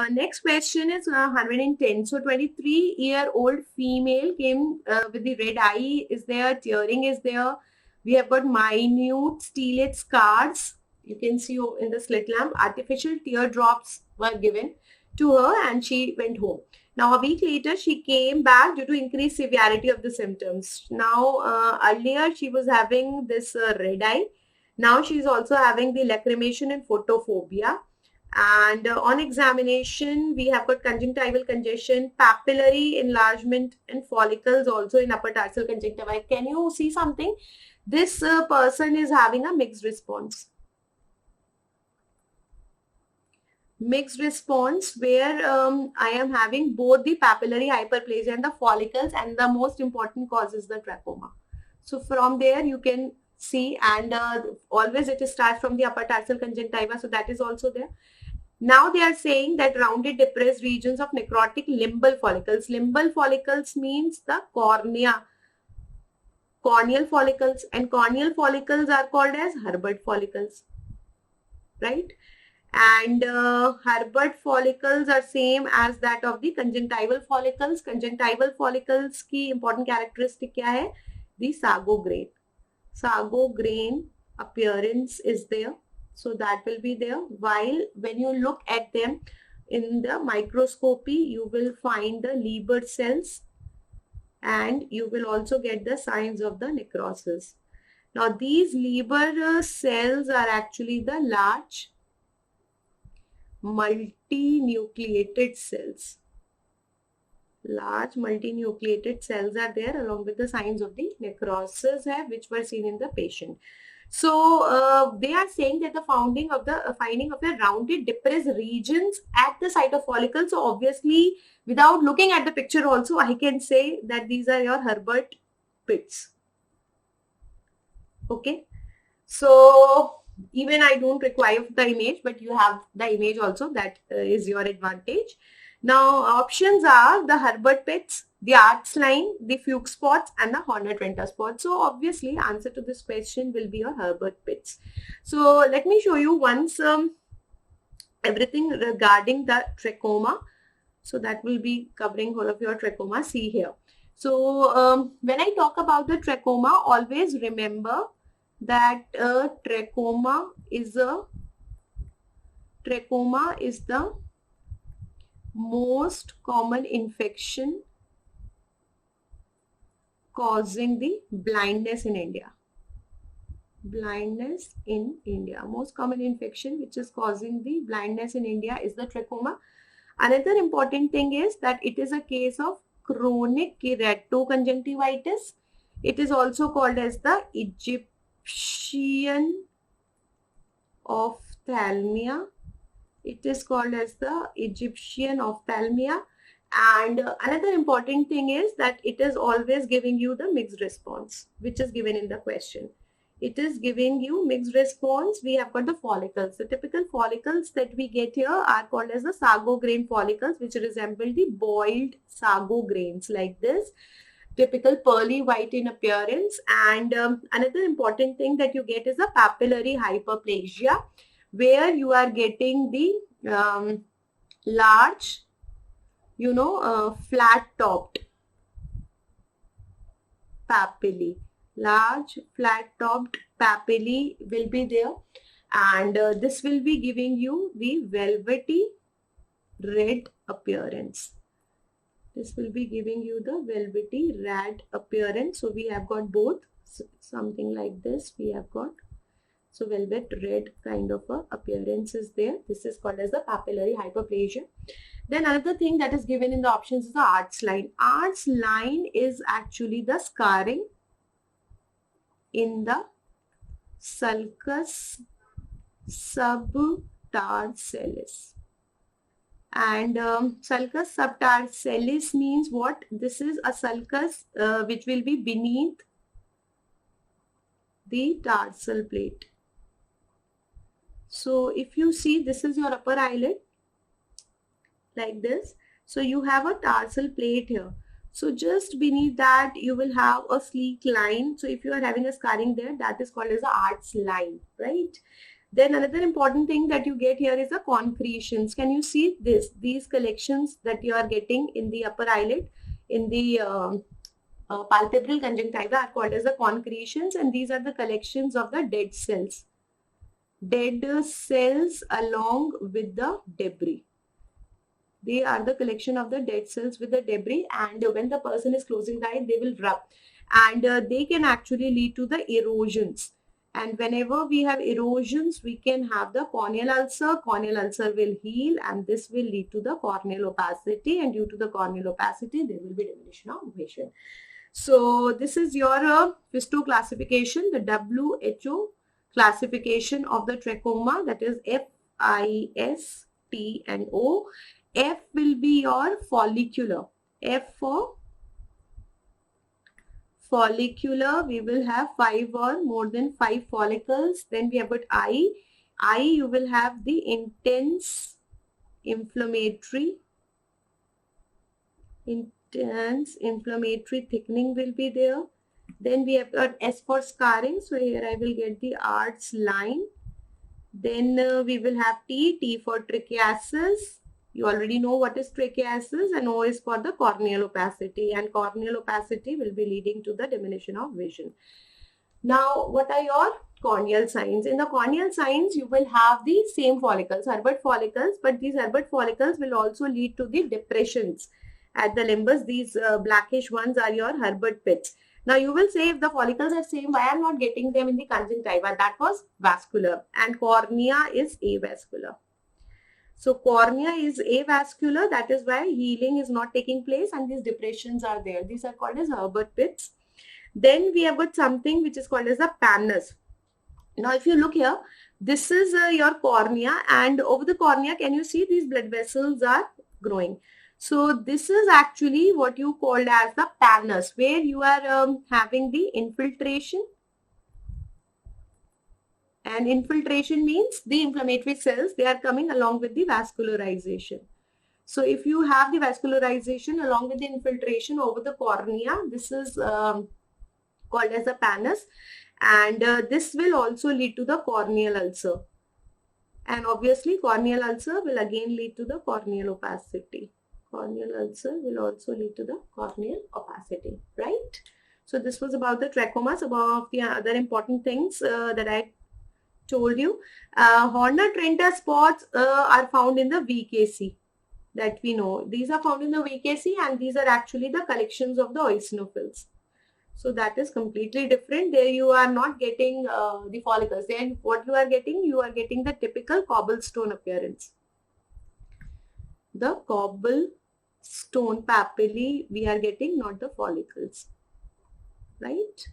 Next question is 110. So 23-year-old female came with the red eye. Is there tearing? Is there? We have got minute stellate scars. You can see in the slit lamp. Artificial teardrops were given to her and she went home. Now a week later she came back due to increased severity of the symptoms. Now earlier she was having this red eye. Now she is also having the lacrimation and photophobia. And on examination, we have got conjunctival congestion, papillary enlargement, and follicles also in upper tarsal conjunctiva. Can you see something? This person is having a mixed response. Mixed response where I am having both the papillary hyperplasia and the follicles, and the most important cause is the trachoma. So from there you can see, and always it starts from the upper tarsal conjunctiva, so that is also there. Now they are saying that rounded depressed regions of necrotic limbal follicles. Limbal follicles means the cornea, corneal follicles, and corneal follicles are called as Herbert follicles, right? And Herbert follicles are same as that of the conjunctival follicles. Conjunctival follicles की important characteristic क्या है? The sago grain. Sago grain appearance is there. So that will be there. While when you look at them in the microscopy, you will find the Leber cells and you will also get the signs of the necrosis. Now these Leber cells are actually the large multinucleated cells. Large multinucleated cells are there along with the signs of the necrosis which were seen in the patient. So they are saying that the finding of the rounded depressed regions at the site of follicles. So obviously, without looking at the picture also, I can say that these are your Herbert pits. Okay. So even I don't require the image, but you have the image also. That is your advantage. Now options are the Herbert pits, the Arts line, the Fuchs spots, and the Horner-Trenta spots. So obviously answer to this question will be your Herbert pits. So let me show you once everything regarding the trachoma. So that will be covering whole of your trachoma. See here. So when I talk about the trachoma, always remember that trachoma is the most common infection causing the blindness in India. Blindness in India. Most common infection which is causing the blindness in India is the trachoma. Another important thing is that it is a case of chronic keratoconjunctivitis. It is also called as the Egyptian ophthalmia. It is called as the Egyptian ophthalmia. And another important thing is that it is always giving you the mixed response, which is given in the question. It is giving you mixed response. We have got the follicles. The typical follicles that we get here are called as the sago grain follicles, which resemble the boiled sago grains like this. Typical pearly white in appearance. And another important thing that you get is the papillary hyperplasia, where you are getting the large, flat topped papillae. Large flat topped papillae will be there, and this will be giving you the velvety red appearance. This will be giving you the velvety red appearance. So we have got both, something like this we have got. So velvet red kind of a appearance is there. This is called as the papillary hyperplasia. Then another thing that is given in the options is the Arts line. Arts line is actually the scarring in the sulcus subtarsalis. And sulcus subtarsalis means what? This is a sulcus which will be beneath the tarsal plate. So if you see, this is your upper eyelid like this. So you have a tarsal plate here. So just beneath that you will have a sleek line. So if you are having a scarring there, that is called as the Arts line, right? Then another important thing that you get here is the concretions. Can you see this? These collections that you are getting in the upper eyelid, in the palpebral conjunctiva are called as the concretions, and these are the collections of the dead cells. Dead cells along with the debris. They are the collection of the dead cells with the debris, and when the person is closing the eye, they will rub, and they can actually lead to the erosions. And whenever we have erosions, we can have the corneal ulcer. Corneal ulcer will heal, and this will lead to the corneal opacity, and due to the corneal opacity, there will be diminution of vision. So this is your Fisto classification, the WHO classification of the trachoma, that is FISTNO. F will be your follicular. F for follicular, we will have 5 or more than 5 follicles. Then we have got I. I, you will have the intense inflammatory thickening will be there. Then we have got S for scarring. So here I will get the arch line. Then we will have T for trichiasis. You already know what is trichiasis, and O is for the corneal opacity, and corneal opacity will be leading to the diminution of vision. Now, what are your corneal signs? In the corneal signs, you will have the same follicles, Herbert follicles, but these Herbert follicles will also lead to the depressions at the limbus. These blackish ones are your Herbert pits. Now, you will say if the follicles are same, why I am not getting them in the conjunctiva? That was vascular, and cornea is avascular. So cornea is avascular, that is why healing is not taking place and these depressions are there. These are called as Herbert pits. Then we have got something which is called as a pannus. Now if you look here, this is your cornea, and over the cornea, can you see these blood vessels are growing? So this is actually what you called as the pannus, where you are having the infiltration. And infiltration means the inflammatory cells, they are coming along with the vascularization. So if you have the vascularization along with the infiltration over the cornea, this is called as a pannus, and this will also lead to the corneal ulcer. And obviously corneal ulcer will again lead to the corneal opacity. Corneal ulcer will also lead to the corneal opacity, right? So this was about the trachomas. About the other important things that I told you. Horner-Trenta spots are found in the VKC, that we know. These are found in the VKC, and these are actually the collections of the eosinophils. So that is completely different. There you are not getting the follicles. There what you are getting the typical cobblestone appearance. The cobblestone papillae we are getting, not the follicles, right?